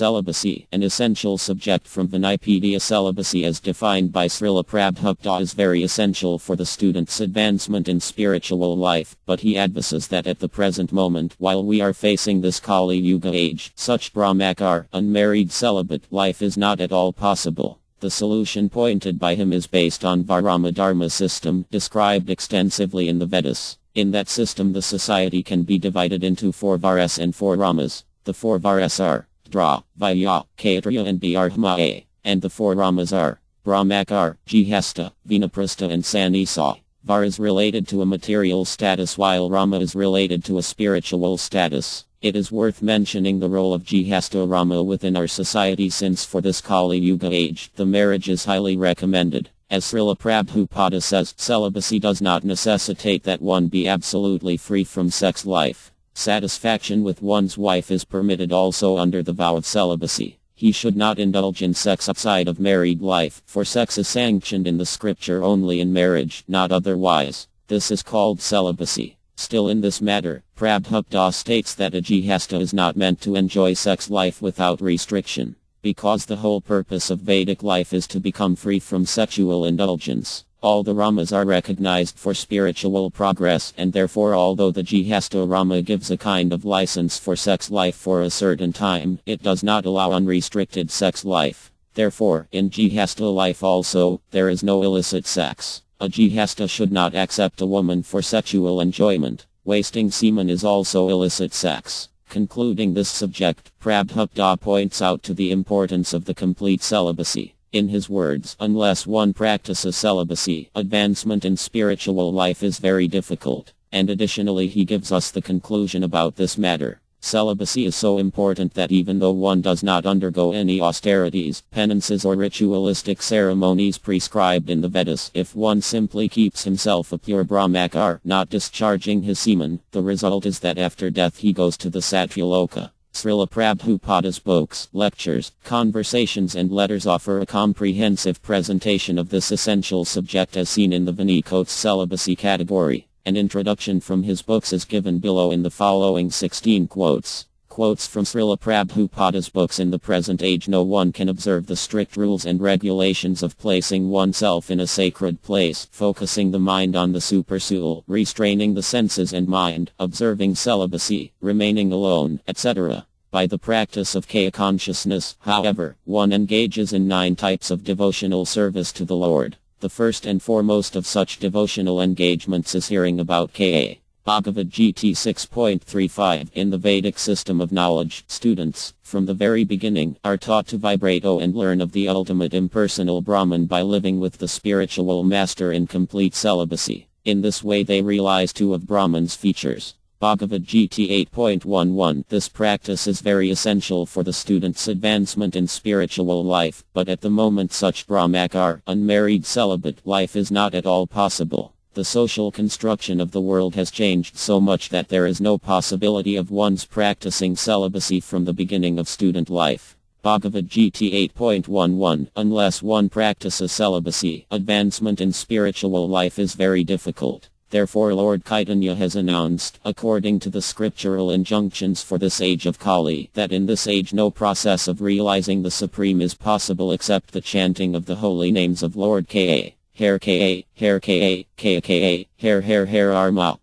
Celibacy, an essential subject from Vinaypedia. Celibacy as defined by Srila Prabhupada is very essential for the student's advancement in spiritual life, but he advises that at the present moment, while we are facing this Kali Yuga age, such brahmachar, unmarried celibate life is not at all possible. The solution pointed by him is based on Varama Dharma system, described extensively in the Vedas. In that system the society can be divided into 4 Varas and 4 Ramas. The 4 Varas are Dra, Vaya, Kshatriya and Brahmaya, and the 4 Ramas are Brahmachar, Jihasta, Vinaprastha and Sannisa. Var is related to a material status while Rama is related to a spiritual status. It is worth mentioning the role of Jihasta Rama within our society since for this Kali Yuga age, the marriage is highly recommended. As Srila Prabhupada says, celibacy does not necessitate that one be absolutely free from sex life. Satisfaction with one's wife is permitted also under the vow of celibacy. He should not indulge in sex outside of married life, for sex is sanctioned in the scripture only in marriage, not otherwise. This is called celibacy. Still in this matter, Prabhupada states that a jihasta is not meant to enjoy sex life without restriction, because the whole purpose of Vedic life is to become free from sexual indulgence. All the Ramas are recognized for spiritual progress, and therefore although the Jihasta Rama gives a kind of license for sex life for a certain time, it does not allow unrestricted sex life. Therefore, in Jihasta life also, there is no illicit sex. A Jihasta should not accept a woman for sexual enjoyment. Wasting semen is also illicit sex. Concluding this subject, Prabhupada points out to the importance of the complete celibacy. In his words, unless one practices celibacy, advancement in spiritual life is very difficult. And additionally he gives us the conclusion about this matter. Celibacy is so important that even though one does not undergo any austerities, penances or ritualistic ceremonies prescribed in the Vedas, if one simply keeps himself a pure brahmachar, not discharging his semen, the result is that after death he goes to the Satyaloka. Srila Prabhupada's books, lectures, conversations and letters offer a comprehensive presentation of this essential subject as seen in the Vinaycote's celibacy category. An introduction from his books is given below in the following 16 quotes. Quotes from Srila Prabhupada's books. In the present age no one can observe the strict rules and regulations of placing oneself in a sacred place, focusing the mind on the supersoul, restraining the senses and mind, observing celibacy, remaining alone, etc. By the practice of Kaya consciousness, however, one engages in 9 types of devotional service to the Lord. The first and foremost of such devotional engagements is hearing about Ka. Bhagavad Gita 6.35. In the Vedic system of knowledge, students, from the very beginning, are taught to vibrate and learn of the ultimate impersonal Brahman by living with the spiritual master in complete celibacy. In this way they realize 2 of Brahman's features. Bhagavad Gita 8.11. This practice is very essential for the student's advancement in spiritual life, but at the moment such brahmachar, unmarried celibate life is not at all possible. The social construction of the world has changed so much that there is no possibility of one's practicing celibacy from the beginning of student life. Bhagavad Gita 8.11. Unless one practices celibacy, advancement in spiritual life is very difficult. Therefore Lord Chaitanya has announced, according to the scriptural injunctions for this age of Kali, that in this age no process of realizing the Supreme is possible except the chanting of the holy names of Lord Ka. Hair Ka, Hair Ka, Ka, Hair Arma,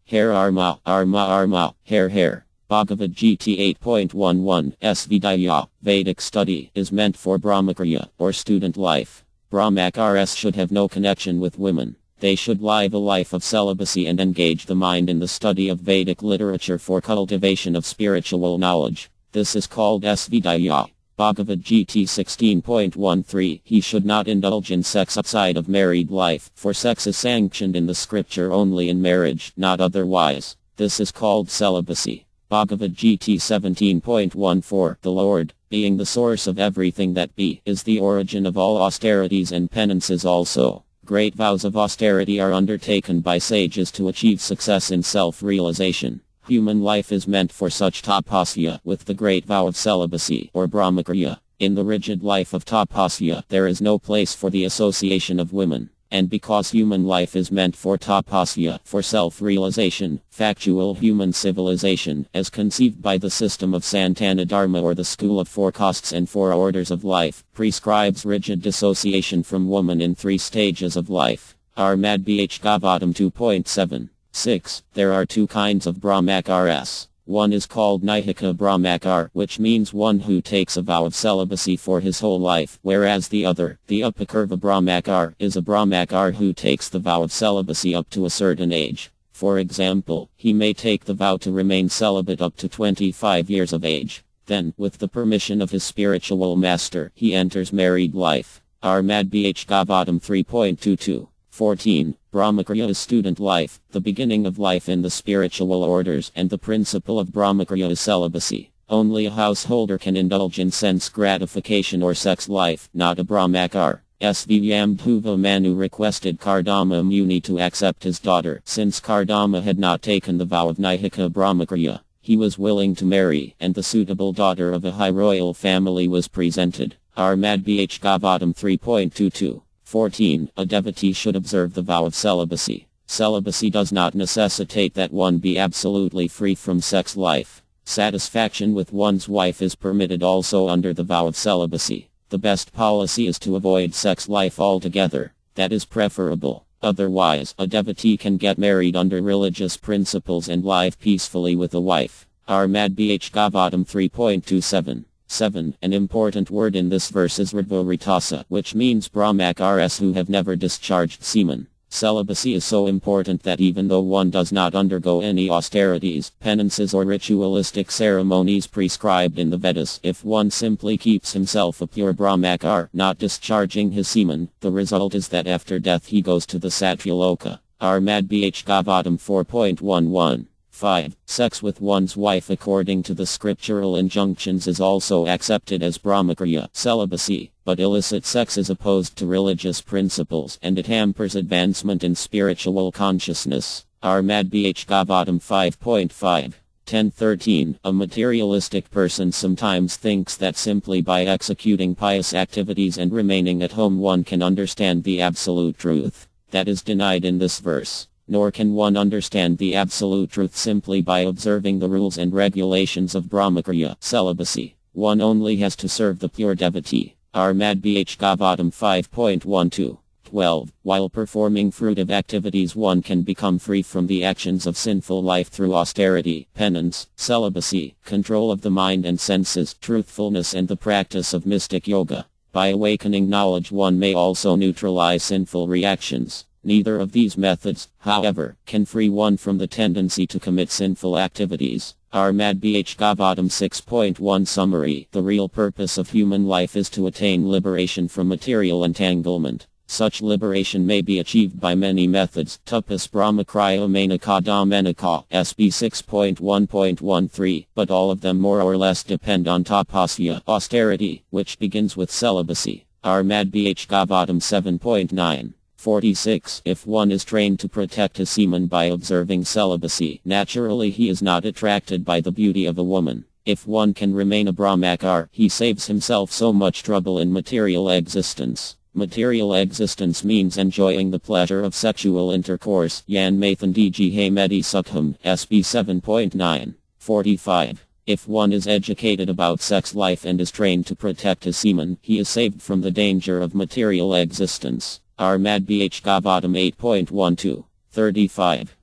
Hair. Bhagavad Gita 8.11. Svadhyaya, Vedic study, is meant for brahmacharya, or student life. Brahmacharis should have no connection with women. They should live a life of celibacy and engage the mind in the study of Vedic literature for cultivation of spiritual knowledge. This is called Svadhyaya. Bhagavad Gita 16.13. He should not indulge in sex outside of married life, for sex is sanctioned in the scripture only in marriage, not otherwise. This is called celibacy. Bhagavad Gita 17.14. The Lord, being the source of everything that be, is the origin of all austerities and penances also. Great vows of austerity are undertaken by sages to achieve success in self-realization. Human life is meant for such tapasya with the great vow of celibacy or brahmacharya. In the rigid life of tapasya, there is no place for the association of women. And because human life is meant for tapasya, for self-realization, factual human civilization, as conceived by the system of Santana Dharma or the school of four castes and four orders of life, prescribes rigid dissociation from woman in three stages of life. Armad Bh Gavatam 2.7.6. There are two kinds of brahmachars. One is called Nihika Brahmachar, which means one who takes a vow of celibacy for his whole life, whereas the other, the Upakurva Brahmachar, is a Brahmachar who takes the vow of celibacy up to a certain age. For example, he may take the vow to remain celibate up to 25 years of age. Then, with the permission of his spiritual master, he enters married life. Armad Bh Gavatam 3.22. 14. Brahmacharya is student life, the beginning of life in the spiritual orders, and the principle of Brahmacharya is celibacy. Only a householder can indulge in sense gratification or sex life, not a Brahmachar. Sv Yambhuva Manu requested Kardama Muni to accept his daughter, since Kardama had not taken the vow of Nihika Brahmacharya. He was willing to marry, and the suitable daughter of a high royal family was presented. Armad Bh Gavatam 3.22. 14. A devotee should observe the vow of celibacy. Celibacy does not necessitate that one be absolutely free from sex life. Satisfaction with one's wife is permitted also under the vow of celibacy. The best policy is to avoid sex life altogether. That is preferable. Otherwise, a devotee can get married under religious principles and live peacefully with a wife. Armad Bh Gavatam 3.27. 7. An important word in this verse is Ritva, which means brahmachars who have never discharged semen. Celibacy is so important that even though one does not undergo any austerities, penances or ritualistic ceremonies prescribed in the Vedas, if one simply keeps himself a pure brahmachar, not discharging his semen, the result is that after death he goes to the Satyaloka. Armad Bh Gavatam 4.11. 5. Sex with one's wife according to the scriptural injunctions is also accepted as brahmacharya, celibacy, but illicit sex is opposed to religious principles and it hampers advancement in spiritual consciousness. Armad Bh Gavatam 5.5. 10.13. A materialistic person sometimes thinks that simply by executing pious activities and remaining at home one can understand the absolute truth. That is denied in this verse. Nor can one understand the absolute truth simply by observing the rules and regulations of brahmacharya, celibacy. One only has to serve the pure devotee. Armad Bh Gavatam 5.12. 12. While performing fruitive activities one can become free from the actions of sinful life through austerity, penance, celibacy, control of the mind and senses, truthfulness and the practice of mystic yoga. By awakening knowledge one may also neutralize sinful reactions. Neither of these methods, however, can free one from the tendency to commit sinful activities. Armad Bh Gavatam 6.1 Summary. The real purpose of human life is to attain liberation from material entanglement. Such liberation may be achieved by many methods. Tapas Brahmacharya Manaka Damenaka, SB 6.1.13, but all of them more or less depend on tapasya, austerity, which begins with celibacy. Armad Bh Gavatam 7.9. 46. If one is trained to protect his semen by observing celibacy, naturally he is not attracted by the beauty of a woman. If one can remain a brahmachar, he saves himself so much trouble in material existence. Material existence means enjoying the pleasure of sexual intercourse. Yan Mathan DG Hamedi Sukham, SB 7.9. 45. If one is educated about sex life and is trained to protect his semen, he is saved from the danger of material existence. Armad Bh Gavatam 8.12. 35.